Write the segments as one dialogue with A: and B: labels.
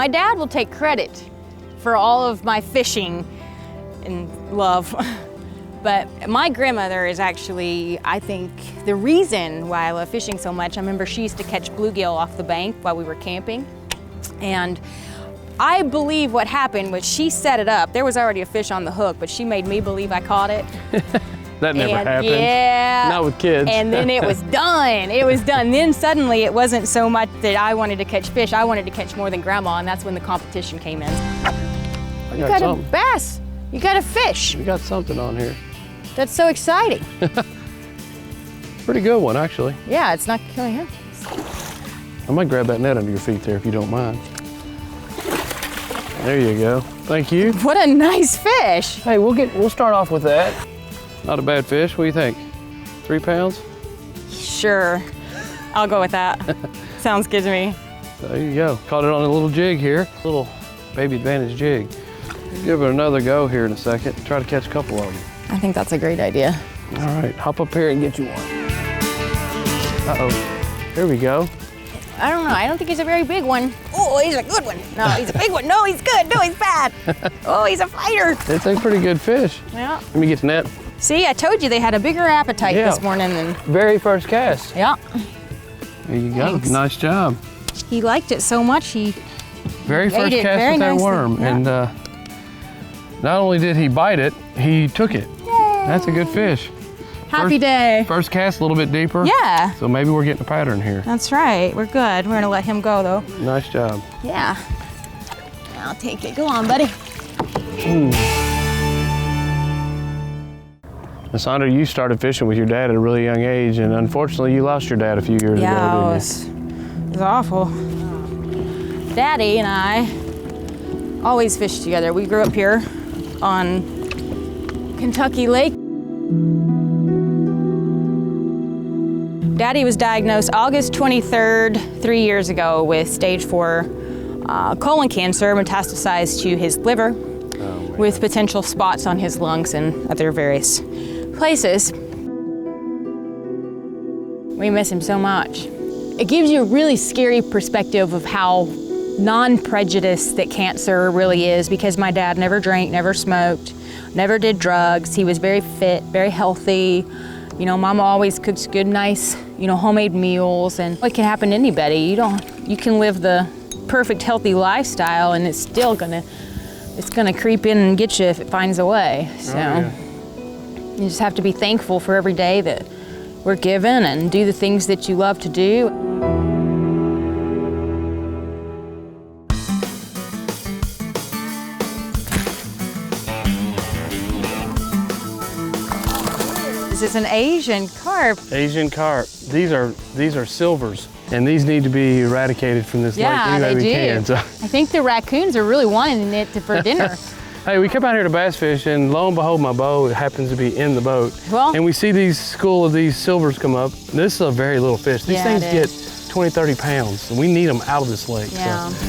A: My dad will take credit for all of my fishing and love. But my grandmother is actually, I think, the reason why I love fishing so much. I remember she used to catch bluegill off the bank while we were camping. And I believe what happened was she set it up. There was already a fish on the hook, but she made me believe I caught it.
B: That never happened.
A: Yeah.
B: Not with kids.
A: And then it was done. It was done. Then suddenly it wasn't so much that I wanted to catch fish. I wanted to catch more than Grandma, and that's when the competition came in.
B: I
A: You got
B: something.
A: a bass. You got a fish.
B: We got something on here.
A: That's so exciting.
B: Pretty good one, actually.
A: Yeah, it's not killing him.
B: I might grab that net under your feet there if you don't mind. There you go. Thank you.
A: What a nice fish.
B: Hey, we'll start off with that. Not a bad fish. What do you think? 3 pounds?
A: Sure. I'll go with that. Sounds good to me.
B: There you go. Caught it on a little jig here. Little baby advantage jig. Give it another go here in a second. Try to catch a couple of them.
A: I think that's a great idea.
B: All right, hop up here and get you one. Uh-oh. There we go.
A: I don't know. I don't think he's a very big one. Oh, he's a good one. No, he's a big one. No, he's good. No, he's bad. Oh, he's a fighter.
B: It's a pretty good fish.
A: Yeah.
B: Let me get the net.
A: See, I told you they had a bigger appetite this morning than...
B: Very first cast.
A: Yeah.
B: There you go.
A: Thanks.
B: Nice job.
A: He liked it so much, he
B: Very first
A: ate it
B: cast
A: very
B: with that
A: nicely.
B: worm.
A: Yeah.
B: And not only did he bite it, he took it.
A: Yay.
B: That's a good fish.
A: Happy day.
B: First cast a little bit deeper.
A: Yeah.
B: So maybe we're getting a pattern here.
A: That's right. We're good. We're going to let him go, though.
B: Nice job.
A: Yeah. I'll take it. Go on, buddy.
B: Now, Sondra, you started fishing with your dad at a really young age, and unfortunately you lost your dad a few years ago,
A: Yeah,
B: didn't
A: it was awful. Daddy and I always fished together. We grew up here on Kentucky Lake. Daddy was diagnosed August 23rd, 3 years ago with stage 4 colon cancer metastasized to his liver with potential spots on his lungs and other various places. We miss him so much. It gives you a really scary perspective of how non-prejudiced that cancer really is, because my dad never drank, never smoked, never did drugs. He was very fit, very healthy. You know, Mama always cooks good, nice, homemade meals, and what can happen to anybody? You can live the perfect, healthy lifestyle, and it's still gonna creep in and get you if it finds a way. So you just have to be thankful for every day that we're given and do the things that you love to do. This is an Asian carp.
B: Asian carp. These are silvers, and these need to be eradicated from this lake any way we can. So.
A: I think the raccoons are really wanting it for dinner.
B: Hey, we come out here to bass fish, and lo and behold, my boat happens to be in the boat.
A: Well,
B: and we see these school of these silvers come up. This is a very little fish. These things get 20, 30 pounds, and we need them out of this lake.
A: Yeah.
B: So.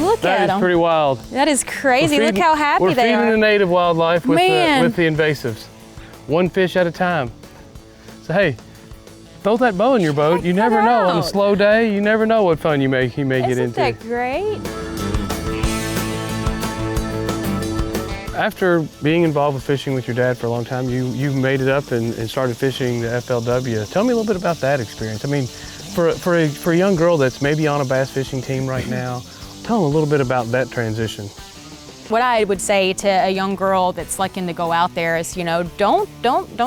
A: Look at them.
B: That is pretty wild.
A: That is crazy. Look how happy they
B: We're
A: are.
B: feeding the native wildlife with the invasives. One fish at a time. So hey, throw that bow in your boat. You never know on a slow day. You never know what fun you may get into.
A: Isn't that great?
B: After being involved with fishing with your dad for a long time, you made it up and started fishing the FLW. Tell me a little bit about that experience. I mean, for a young girl that's maybe on a bass fishing team right now, tell them a little bit about that transition.
A: What I would say to a young girl that's looking to go out there is, don't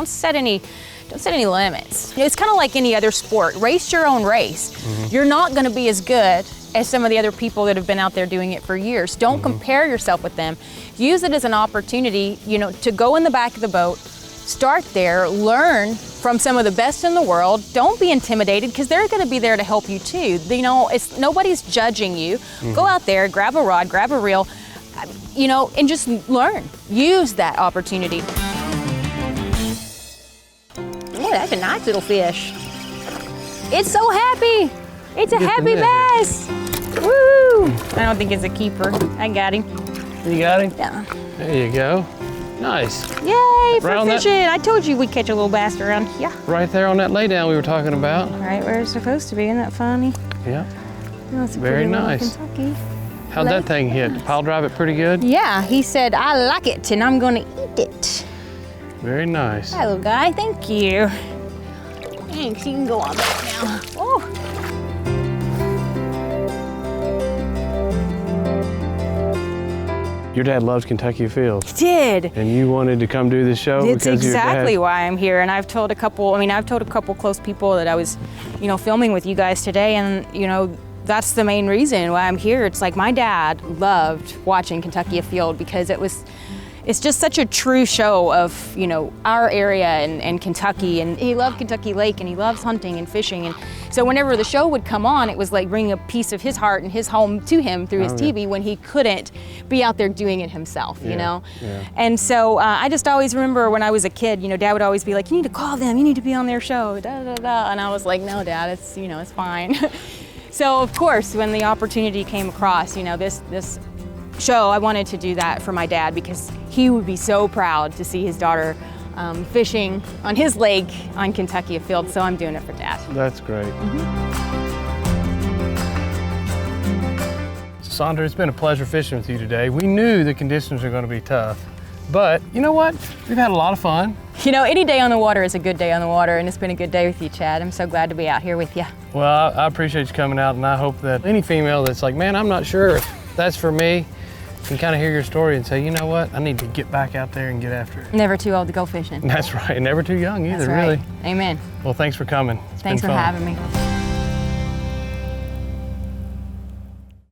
A: set any limits. It's kind of like any other sport. Race your own race. Mm-hmm. You're not going to be as good as some of the other people that have been out there doing it for years. Don't compare yourself with them. Use it as an opportunity, to go in the back of the boat, start there, learn from some of the best in the world. Don't be intimidated, because they're going to be there to help you too. Nobody's judging you. Mm-hmm. Go out there, grab a rod, grab a reel, and just learn. Use that opportunity. Oh, that's a nice little fish. It's so happy. It's a happy bass. Woo! I don't think it's a keeper. I got him.
B: You got him?
A: Yeah.
B: There you go. Nice.
A: Yay for
B: Right on that-
A: fishing. I told you we'd catch a little bass around here.
B: Right there on that laydown we were talking about.
A: Right where it's supposed to be. Isn't that funny?
B: Yeah.
A: That's a
B: Very
A: pretty little
B: nice.
A: Kentucky.
B: How'd that thing hit? Pile drive it pretty good?
A: Yeah, he said, I like it and I'm gonna eat it.
B: Very nice.
A: Hi, little guy, thank you. Thanks, you can go on back now. Oh.
B: Your dad loves Kentucky Afield.
A: He did.
B: And you wanted to come do this show
A: It's
B: because your dad...
A: exactly why I'm here. And I've told a couple close people that I was, filming with you guys today. And, that's the main reason why I'm here. It's like my dad loved watching Kentucky Afield because it's just such a true show of, our area and Kentucky. And he loved Kentucky Lake and he loves hunting and fishing. And so whenever the show would come on, it was like bringing a piece of his heart and his home to him through his TV when he couldn't be out there doing it himself, you know?
B: Yeah.
A: And so I just always remember when I was a kid, Dad would always be like, you need to call them, you need to be on their show, da da da. And I was like, no, Dad, it's, it's fine. So of course, when the opportunity came across, this show, I wanted to do that for my dad because he would be so proud to see his daughter fishing on his lake on Kentucky Afield. So I'm doing it for Dad.
B: That's great. Sondra, it's been a pleasure fishing with you today. We knew the conditions were going to be tough, but you know what? We've had a lot of fun.
A: Any day on the water is a good day on the water, and it's been a good day with you, Chad. I'm so glad to be out here with you.
B: Well, I appreciate you coming out, and I hope that any female that's like, man, I'm not sure if that's for me, can kind of hear your story and say, you know what? I need to get back out there and get after it.
A: Never too old to go fishing.
B: That's right. Never too young either,
A: That's right.
B: really.
A: Amen.
B: Well, thanks for coming. It's
A: Thanks
B: been
A: for
B: fun.
A: having me.